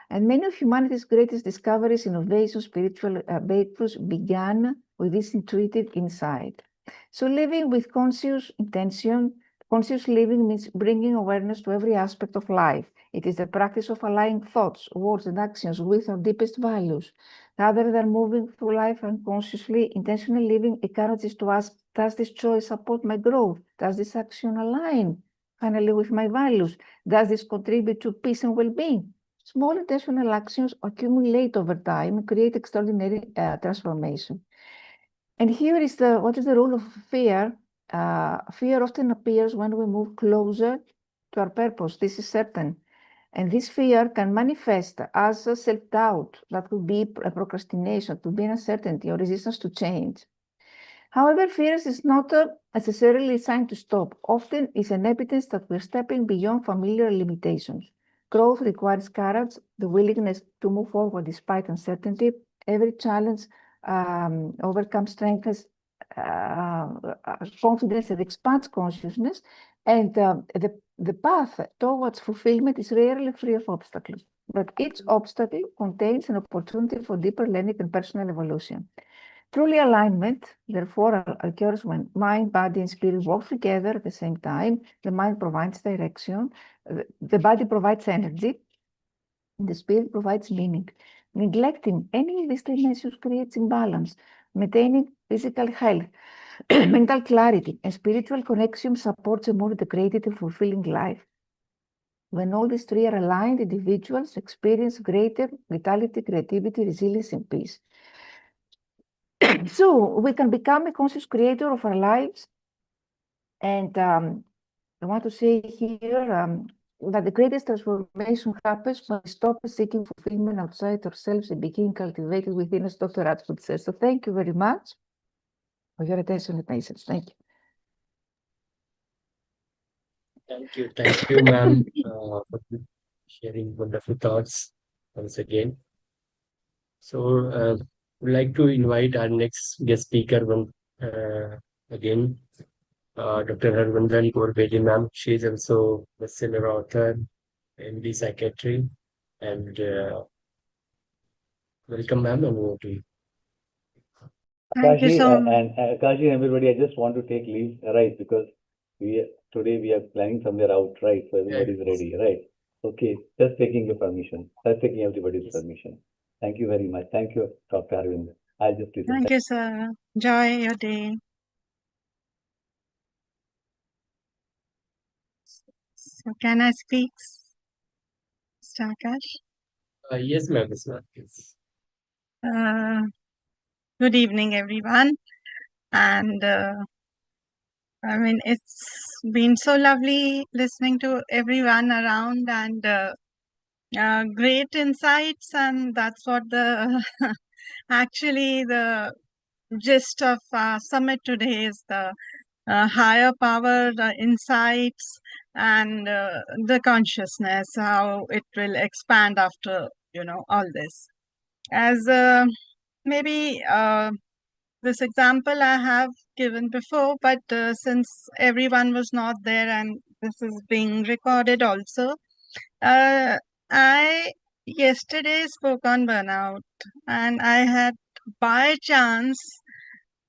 And many of humanity's greatest discoveries, innovations, spiritual breakthroughs began with this intuitive insight. So living with conscious intention, conscious living means bringing awareness to every aspect of life. It is the practice of aligning thoughts, words, and actions with our deepest values. Rather than moving through life unconsciously, intentional living encourages to ask, does this choice support my growth? Does this action align finally with my values? Does this contribute to peace and well-being? Small intentional actions accumulate over time and create extraordinary transformation. And here is what is the role of fear? Fear often appears when we move closer to our purpose. This is certain. And this fear can manifest as a self-doubt, that could be a procrastination, to be uncertainty or resistance to change. However, fear is not necessarily a sign to stop. Often it's an evidence that we're stepping beyond familiar limitations. Growth requires courage, the willingness to move forward despite uncertainty. Every challenge overcomes strengthens confidence and expands consciousness. And the path towards fulfillment is rarely free of obstacles. But each obstacle contains an opportunity for deeper learning and personal evolution. Truly alignment, therefore, occurs when mind, body, and spirit work together at the same time. The mind provides direction, the body provides energy, and the spirit provides meaning. Neglecting any of these dimensions creates imbalance. Maintaining physical health, mental clarity, and spiritual connection supports a more integrated and fulfilling life. When all these three are aligned, individuals experience greater vitality, creativity, resilience, and peace. So we can become a conscious creator of our lives. And I want to say here that the greatest transformation happens when we stop seeking fulfillment outside ourselves and begin cultivating within us, Dr. Rajput says. So thank you very much for your attention and patience. Thank you. Thank you, ma'am, for sharing wonderful thoughts once again. So, we'd like to invite our next guest speaker again, Dr. Harvandan Kaur Bedi, ma'am. She is also a bestseller author, MD Psychiatry, and welcome, ma'am, and over to you. Thank you Akashi so much. and Akashi and everybody, I just want to take leave, right? Because today we are planning somewhere out, right? So everybody's ready, right? Okay, just taking your permission. Just taking everybody's Yes. permission. Thank you very much. Thank you, Dr. Arvind. I'll just listen. Thank you, sir. Enjoy your day. So can I speak, Mr. Akash? Yes, ma'am, yes, ma'am. Yes. Good evening, everyone. And I mean, it's been so lovely listening to everyone around and great insights. And that's what the actually the gist of summit today is, the higher power, the insights, and the consciousness, how it will expand after, all this. As maybe this example I have given before, but since everyone was not there and this is being recorded also, I yesterday spoke on burnout, and I had by chance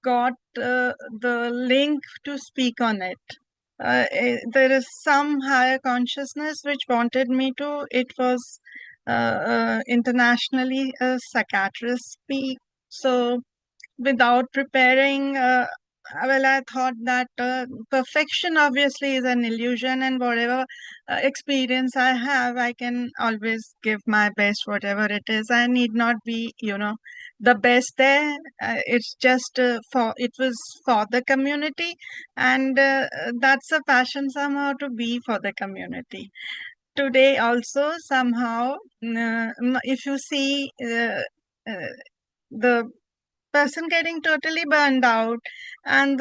got the link to speak on it. There is some higher consciousness which wanted me to. It was internationally a psychiatrist speak. So without preparing, well, I thought that perfection obviously is an illusion, and whatever experience I have, I can always give my best, whatever it is. I need not be, the best there. It's just it was for the community, and that's a passion somehow, to be for the community. Today also somehow, if you see the person getting totally burned out, and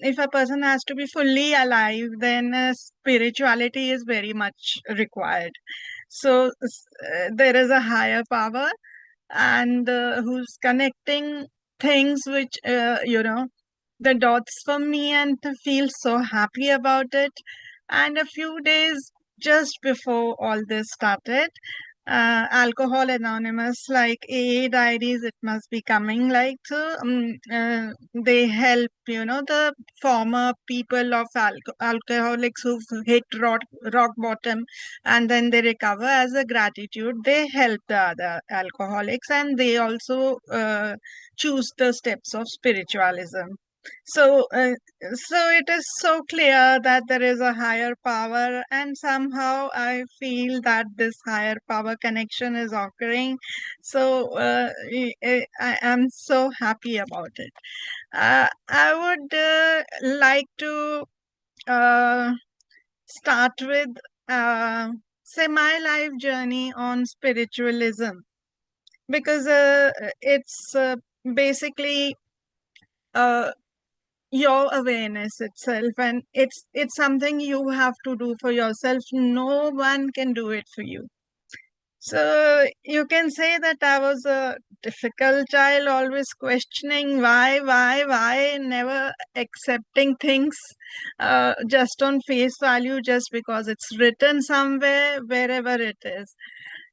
if a person has to be fully alive, then spirituality is very much required. So there is a higher power, and who's connecting things which the dots for me, and to feel so happy about it. And a few days just before all this started, Alcohol Anonymous, like AA diaries, it must be coming, like, so they help, the former people of alcoholics who've hit rock bottom, and then they recover. As a gratitude, they help the other alcoholics, and they also choose the steps of spiritualism. So, so it is so clear that there is a higher power, and somehow I feel that this higher power connection is occurring. So, I am so happy about it. I would like to uh, start with, say, my life journey on spiritualism, because it's basically uh, your awareness itself, and it's something you have to do for yourself. No one can do it for you. So you can say that I was a difficult child, always questioning why, never accepting things just on face value, just because it's written somewhere, wherever it is.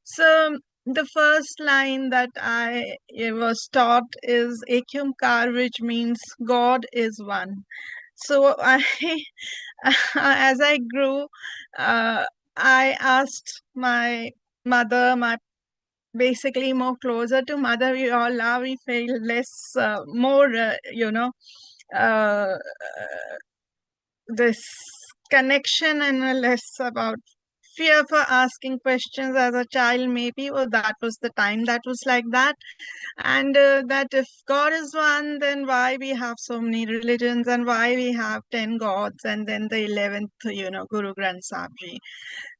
So the first line that I was taught is Ekyum Kar, which means God is one. So I, as I grew, I asked my mother, my basically more closer to mother we all are, we feel less, more, uh, this connection, and less about fear for asking questions as a child, maybe, or that was the time that was like that. And that if God is one, then why we have so many religions, and why we have 10 gods, and then the 11th, Guru Granth Sahib Ji.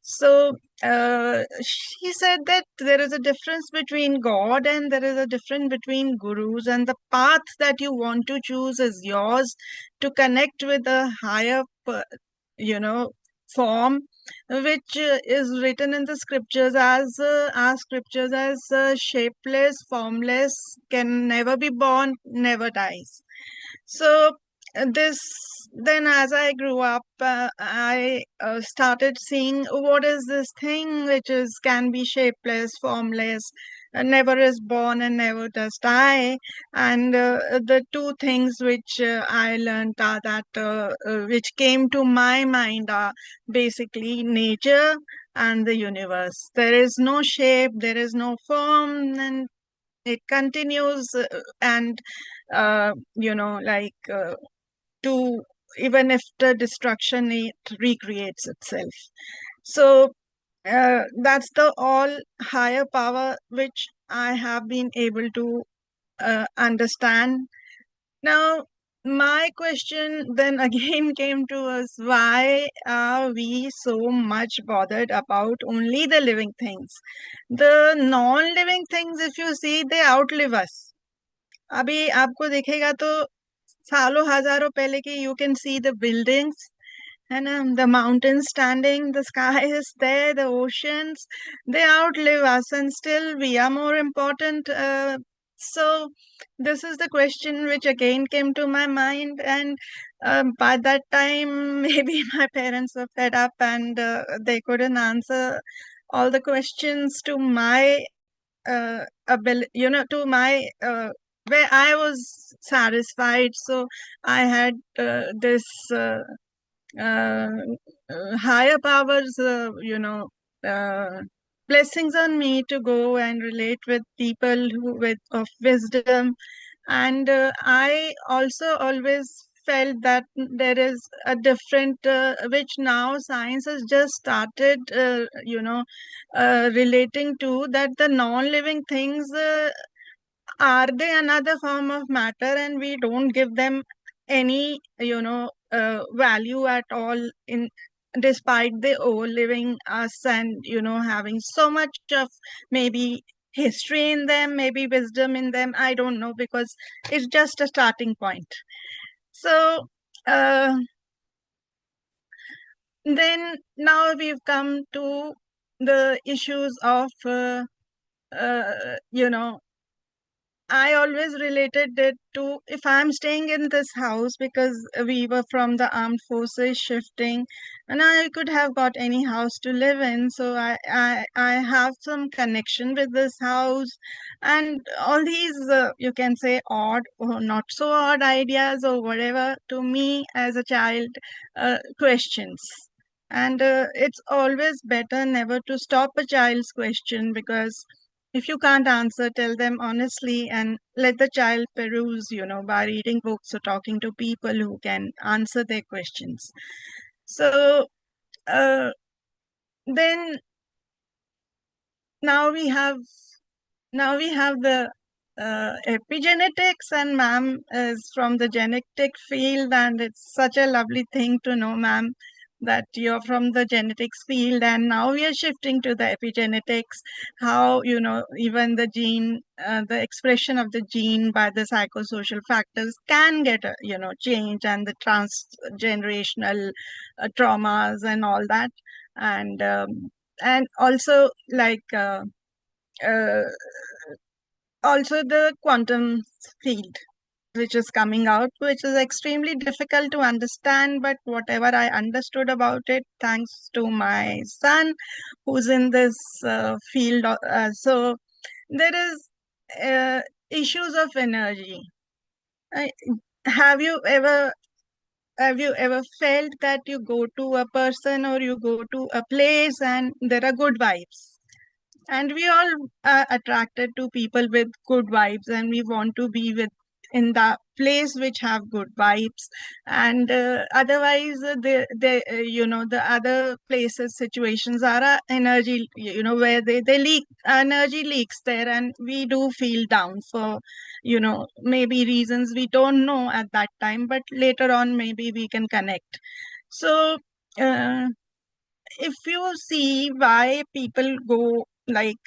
So she said that there is a difference between God, and there is a difference between gurus, and the path that you want to choose is yours, to connect with a higher, you know, form, which is written in the scriptures as scriptures as shapeless, formless, can never be born, never dies. So this then, as I grew up, I started seeing what is this thing which is can be shapeless, formless, never is born and never does die. And the two things which I learned are that which came to my mind are basically nature and the universe. There is no shape, there is no form, and it continues, and like, to, even if the destruction, it recreates itself. So that's the all higher power which I have been able to understand. Now, my question then again came to us: why are we so much bothered about only the living things? The non-living things, if you see, they outlive us. अभी आपको दिखेगा तो सालों हजारों पहले की, you can see the buildings, and the mountains standing, the sky is there, the oceans, they outlive us, and still we are more important. So this is the question which again came to my mind, and by that time maybe my parents were fed up, and they couldn't answer all the questions to my ability, to my where I was satisfied. So I had this uh, higher powers, uh, blessings on me to go and relate with people who with of wisdom. And I also always felt that there is a different, which now science has just started, relating to, that the non-living things, are they another form of matter, and we don't give them any, value at all, in despite they overliving us, and having so much of maybe history in them, maybe wisdom in them. I don't know, because it's just a starting point. So then now we've come to the issues of, you know, I always related it to, if I'm staying in this house, because we were from the armed forces shifting, and I could have got any house to live in. So I have some connection with this house, and all these, you can say odd or not so odd ideas or whatever, to me as a child, questions. And it's always better never to stop a child's question, because if you can't answer, tell them honestly and let the child peruse, by reading books or talking to people who can answer their questions. So uh, then now we have the epigenetics, and ma'am is from the genetic field, and it's such a lovely thing to know, ma'am, that you're from the genetics field. And now we are shifting to the epigenetics, how, even the gene, the expression of the gene by the psychosocial factors can get, change, and the transgenerational traumas and all that. And also, like, uh, also the quantum field, which is coming out, which is extremely difficult to understand, but whatever I understood about it, thanks to my son who's in this field. So there is issues of energy. I, have you ever felt that you go to a person or you go to a place and there are good vibes? And we all are attracted to people with good vibes, and we want to be with in the place which have good vibes. And otherwise, the other places, situations are energy, where they leak, energy leaks there, and we do feel down for, maybe reasons we don't know at that time, but later on maybe we can connect. So uh, if you see why people go, like,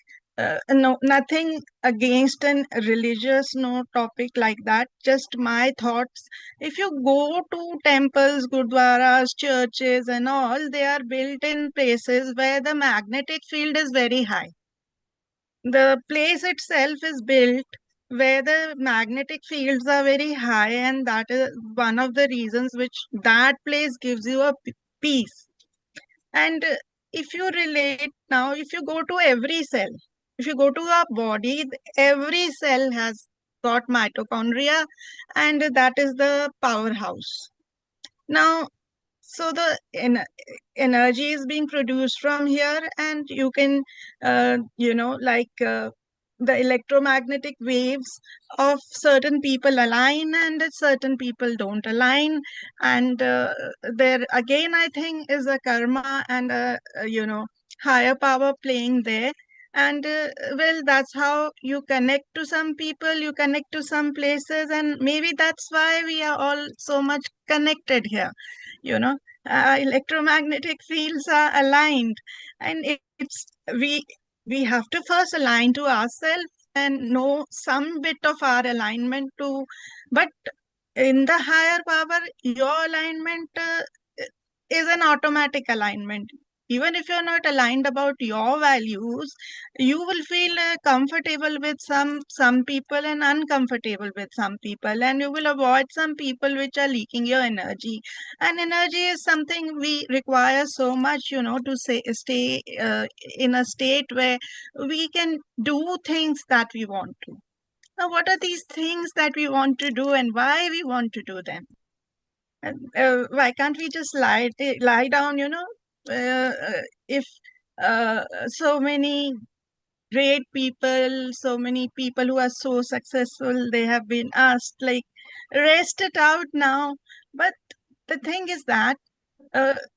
no, nothing against an religious, no topic like that, just my thoughts. If you go to temples, gurdwaras, churches and all, they are built in places where the magnetic field is very high. The place itself is built where the magnetic fields are very high, and that is one of the reasons which that place gives you a peace. And if you relate now, if you go to every cell, if you go to our body, every cell has got mitochondria, and that is the powerhouse. Now, so the energy is being produced from here, and you can, the electromagnetic waves of certain people align and certain people don't align. And there again, I think, is a karma and higher power playing there. And well, that's how you connect to some people, you connect to some places, and maybe that's why we are all so much connected here. you know Electromagnetic fields are aligned, and it's we have to first align to ourselves and know some bit of our alignment too. But in the higher power, your alignment is an automatic alignment. Even if you're not aligned about your values, you will feel comfortable with some people and uncomfortable with some people, and you will avoid some people which are leaking your energy. And energy is something we require so much, to stay in a state where we can do things that we want to. Now, what are these things that we want to do, and why we want to do them? And, why can't we just lie down? If so many great people, so many people who are so successful, they have been asked, like, rest it out now. But the thing is that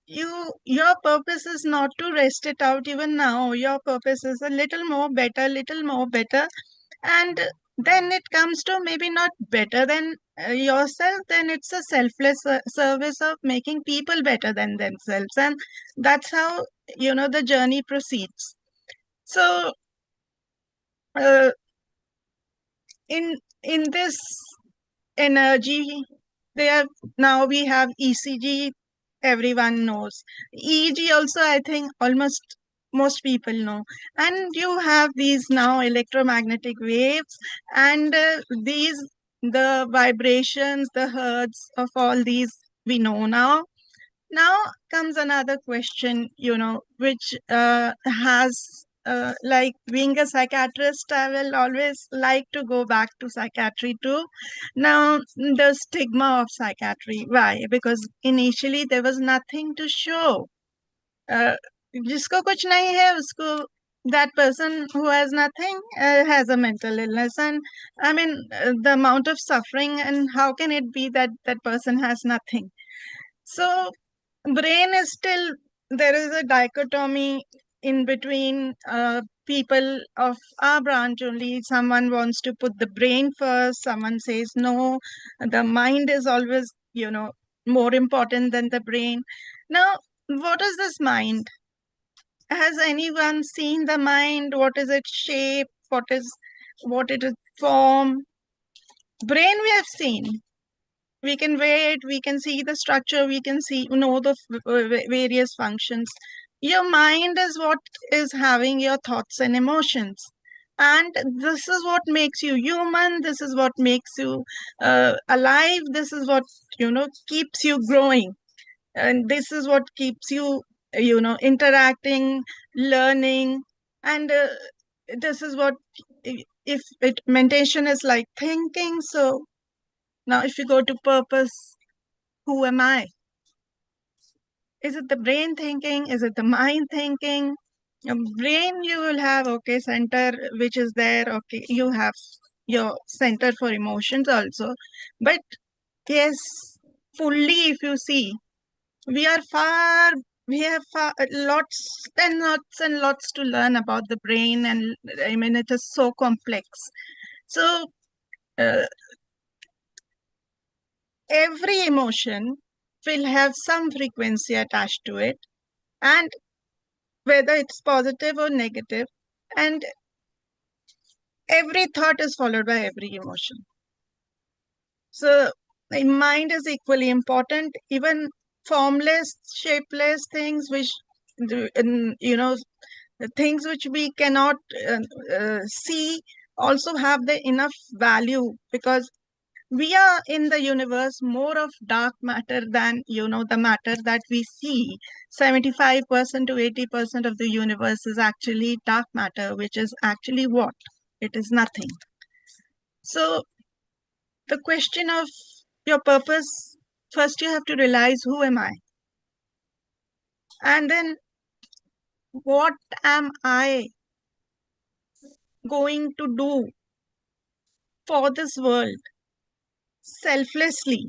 your purpose is not to rest it out even now. Your purpose is a little more better. And then it comes to maybe not better than yourself, then it's a selfless service of making people better than themselves. And that's how, the journey proceeds. So uh, in this energy, now we have ECG, everyone knows. EEG also, I think almost most people know. And you have these now electromagnetic waves, and the vibrations, the hertz of all these we know now. Now comes another question, which has, like being a psychiatrist, I will always like to go back to psychiatry too. Now, the stigma of psychiatry. Why? Because initially there was nothing to show. जिसको कुछ नहीं है उसको, that person who has nothing has a mental illness. And I mean, the amount of suffering, and how can it be that that person has nothing? So brain is still, there is a dichotomy in between people of our branch only. Someone wants to put the brain first, someone says no, the mind is always more important than the brain. Now, what is this mind? Has anyone seen the mind? What is its shape? What it is form? Brain we have seen. We can weigh it, we can see the structure, we can know the various functions. Your mind is what is having your thoughts and emotions. And this is what makes you human. This is what makes you alive. This is what, keeps you growing. And this is what keeps you, interacting, learning. And this is what, if it meditation is like thinking. So now, if you go to purpose, who am I? Is it the brain thinking? Is it the mind thinking? Brain, you will have, okay, center, which is there. Okay, you have your center for emotions also. But yes, fully, if you see, we are far, we have lots and lots to learn about the brain. And I mean, it is so complex. So, uh, every emotion will have some frequency attached to it, and whether it's positive or negative, and every thought is followed by every emotion. So the mind is equally important. Even formless, shapeless things, which the things which we cannot see, also have the enough value, because we are in the universe more of dark matter than the matter that we see. 75% to 80% of the universe is actually dark matter, which is actually what? It is nothing. So the question of your purpose, first you have to realize, who am I? And then, what am I going to do for this world selflessly?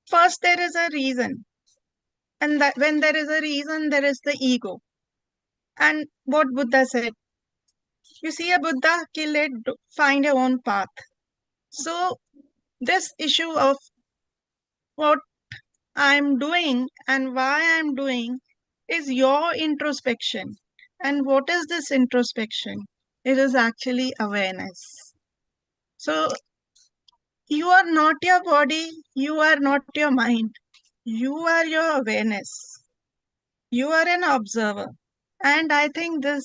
First, there is a reason. And that when there is a reason, there is the ego. And what Buddha said, you see a Buddha, kill it, find your own path. So this issue of what I'm doing and why I'm doing is your introspection. And what is this introspection? It is actually awareness. So you are not your body, you are not your mind, you are your awareness. You are an observer. And I think this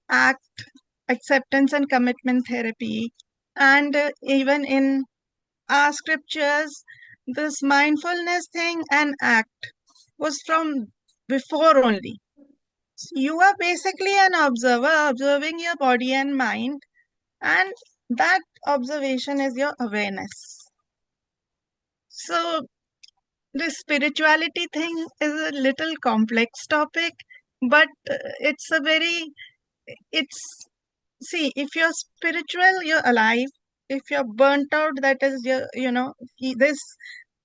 act, acceptance and commitment therapy, and even in our scriptures, this mindfulness thing and act was from before only. You are basically an observer, observing your body and mind, and that observation is your awareness. So the spirituality thing is a little complex topic, but it's, see, if you're spiritual, you're alive. If you're burnt out, that is your, this,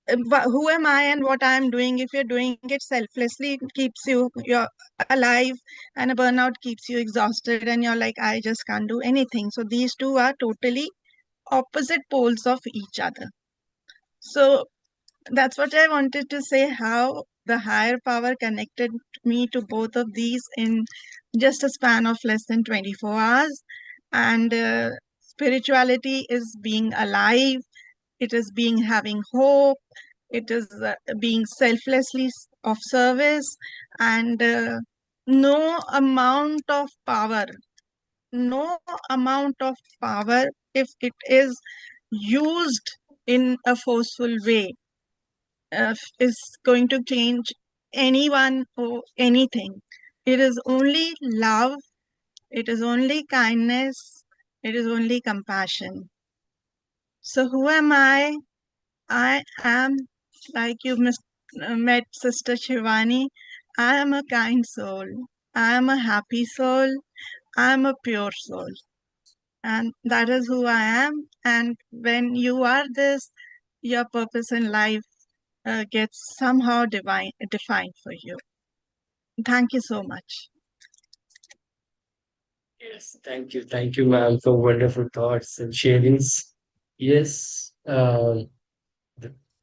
who am I and what I'm doing. If you're doing it selflessly, it keeps you're alive, and a burnout keeps you exhausted, and you're like, I just can't do anything. So these two are totally opposite poles of each other. So that's what I wanted to say, how the higher power connected me to both of these in just a span of less than 24 hours. And spirituality is being alive, it is being having hope, it is being selflessly of service, and no amount of power, no amount of power, if it is used in a forceful way, is going to change anyone or anything. It is only love, it is only kindness, it is only compassion. So, who am I? I am, like you met Sister Shivani, I am a kind soul. I am a happy soul. I am a pure soul. And that is who I am. And when you are this, your purpose in life gets somehow defined for you. Thank you so much. Yes, thank you, ma'am, for wonderful thoughts and sharings. Yes, the-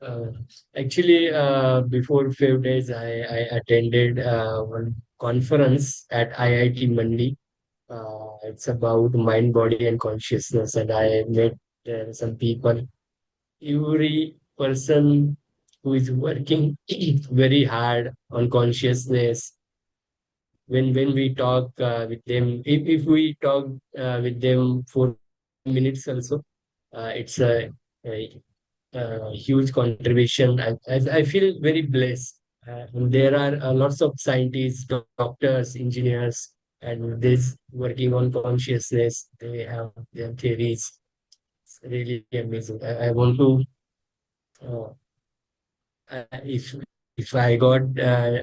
uh, actually, before few days, I attended one conference at IIT Mandi. It's about mind, body, and consciousness, and I met some people. Every person who is working very hard on consciousness, when we talk with them, if we talk with them for 5 minutes also, it's a huge contribution. I feel very blessed. And there are lots of scientists, doctors, engineers, and this working on consciousness. They have their theories. It's really amazing. I want to, uh, if I got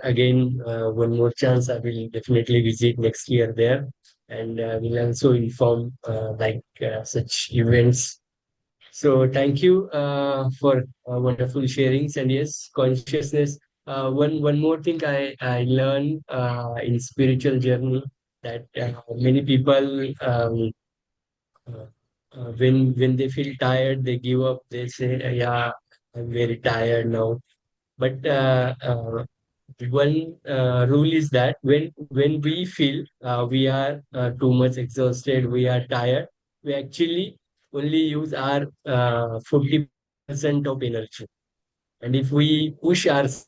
again one more chance, I will definitely visit next year there, and will also inform such events. So thank you for wonderful sharings. And yes, consciousness. One more thing I learned in spiritual journey, that many people uh, when they feel tired, they give up. They say, "Yeah, I'm very tired now." But one rule is that when we feel we are too much exhausted, we are tired, we actually only use our 40% of energy. And if we push ourselves,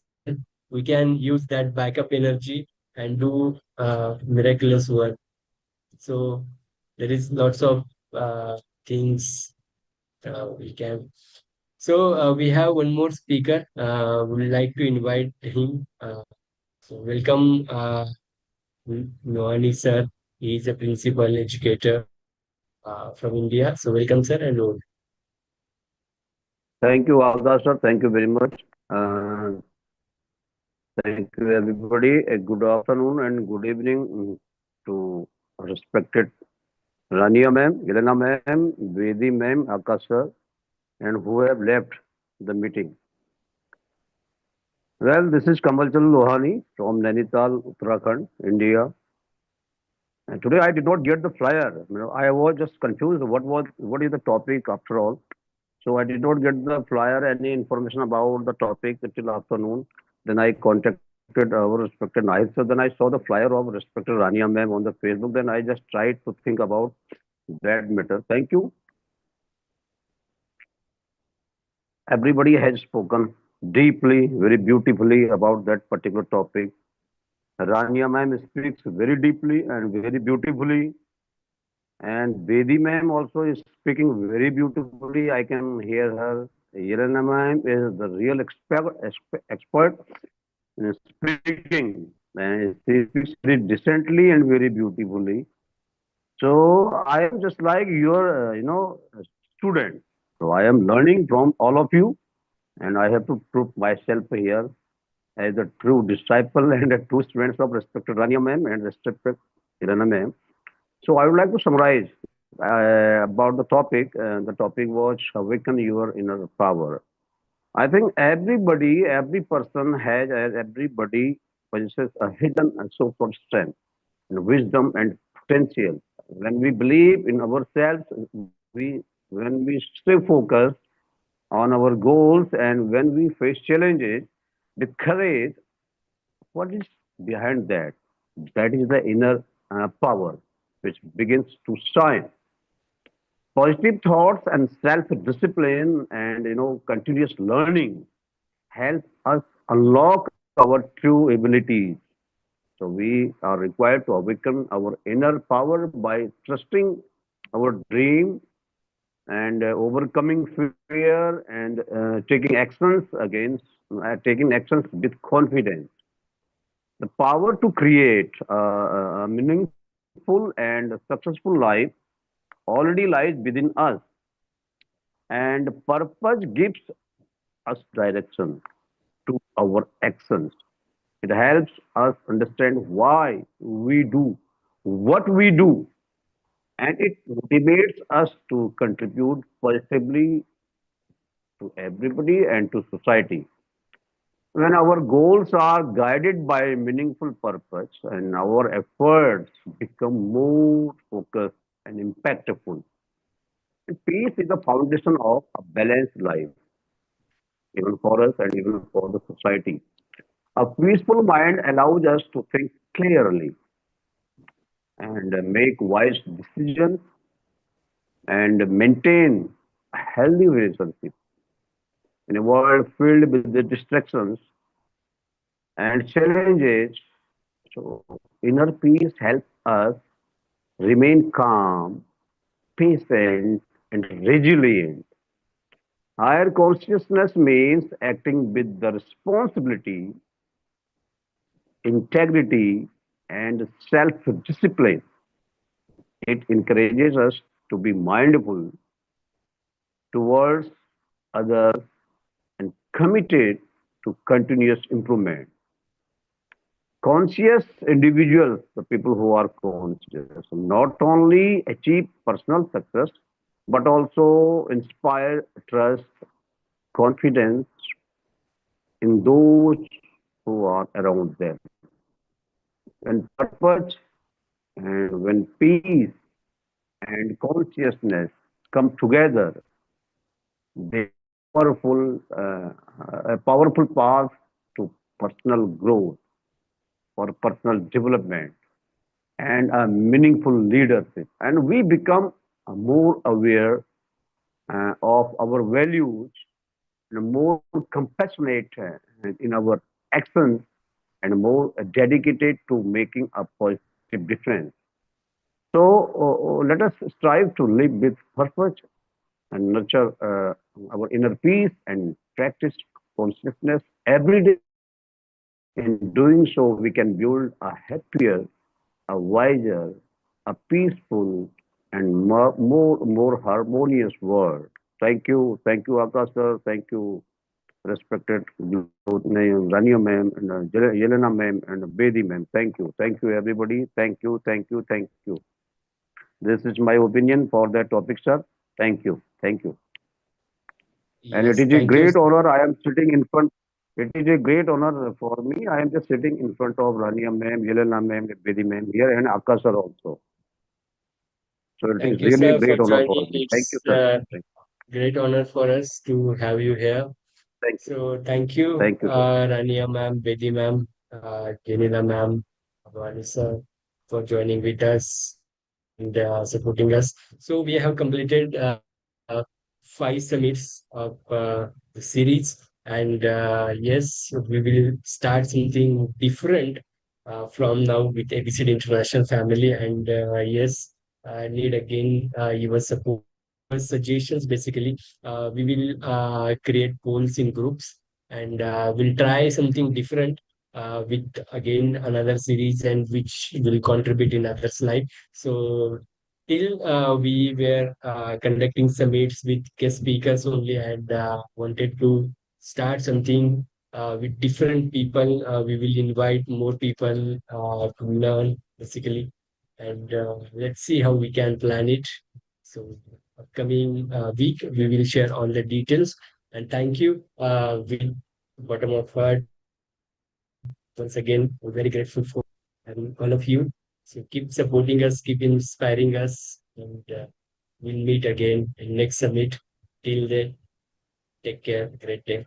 we can use that backup energy and do miraculous work. So there is lots of things we can. So we have one more speaker. Would like to invite him. So welcome, Noani sir. He is a principal educator from India. So welcome, sir, and all. Thank you, Avda sir. Thank you very much. Thank you, everybody. A good afternoon and good evening to respected Rania ma'am, Elena ma'am, Vedi ma'am, Akash sir, and who have left the meeting. Well, this is Kamal Chand Lohani from Nainital, Uttarakhand, India. And today I did not get the flyer. I was just confused. What is the topic after all? So I did not get the flyer, any information about the topic until afternoon. Then I contacted our respected Nahid. So then I saw the flyer of respected Rania ma'am on the Facebook. Then I just tried to think about that matter. Thank you. Everybody has spoken deeply, very beautifully about that particular topic. Rania ma'am speaks very deeply and very beautifully. And Vedi ma'am also is speaking very beautifully. I can hear her. Yelena ma'am is the real expert in speaking. And she speaks very decently and very beautifully. So I am just like your, student. So I am learning from all of you, and I have to prove myself here as a true disciple and a true student of respected Rania ma'am and respected Irana ma'am. So I would like to summarize about the topic. The topic was awaken your inner power. I think every person everybody possesses a hidden and so-called strength and wisdom and potential. When we believe in ourselves, when we stay focused on our goals and when we face challenges with courage, what is behind that? That is the inner power which begins to shine. Positive thoughts and self-discipline and continuous learning help us unlock our true abilities. So we are required to awaken our inner power by trusting our dream and overcoming fear and taking actions with confidence. The power to create a meaningful and successful life already lies within us, and purpose gives us direction to our actions. It helps us understand why we do what we do, and it motivates us to contribute positively to everybody and to society. When our goals are guided by meaningful purpose and our efforts become more focused and impactful, peace is the foundation of a balanced life, even for us and even for the society. A peaceful mind allows us to think clearly and make wise decisions and maintain a healthy relationship in a world filled with the distractions and challenges. So, inner peace helps us remain calm, patient, and resilient. Higher consciousness means acting with the responsibility, integrity, and self discipline. It encourages us to be mindful towards others and committed to continuous improvement. Conscious individuals, the people who are conscious, not only achieve personal success but also inspire trust, confidence in those who are around them. When purpose and when peace and consciousness come together, they a powerful path to personal growth or personal development and a meaningful leadership. And we become more aware of our values and more compassionate in our actions and more dedicated to making a positive difference. So let us strive to live with purpose and nurture our inner peace and practice consciousness every day. In doing so, we can build a happier, a wiser, a peaceful, and more harmonious world. Thank you, Akash sir. Thank you, respected Rania ma'am and Yelena ma'am and Bedi ma'am. Thank you, everybody. Thank you. This is my opinion for that topic, sir. Thank you. And it Yes, is a thank you. great honor. I am sitting in front. It is a great honor for me. I am just sitting in front of Rania ma'am, Yelena ma'am, Bedi ma'am here, and Akash sir also. So it is Thank you, really a sir, for great honor for joining. me. Thank you, It's sir. a great honor for us to have you here. Thank you. So thank you, Thank you, sir. Rania ma'am, Bedi ma'am, Janila ma'am, Avani sir, for joining with us and supporting us. So we have completed 5 summits of the series, and yes, we will start something different from now with ABCD International Family. And yes, I need again your support, your suggestions. Basically, we will create polls in groups, and we'll try something different with again another series, and which will contribute in others' life. So till we were conducting summits with guest speakers only, and wanted to start something with different people. We will invite more people to learn basically, and let's see how we can plan it. So upcoming week we will share all the details. And thank you with bottom of heart once again. We're very grateful for having all of you. So keep supporting us, keep inspiring us, and we'll meet again in next summit. Till then, take care. Great day.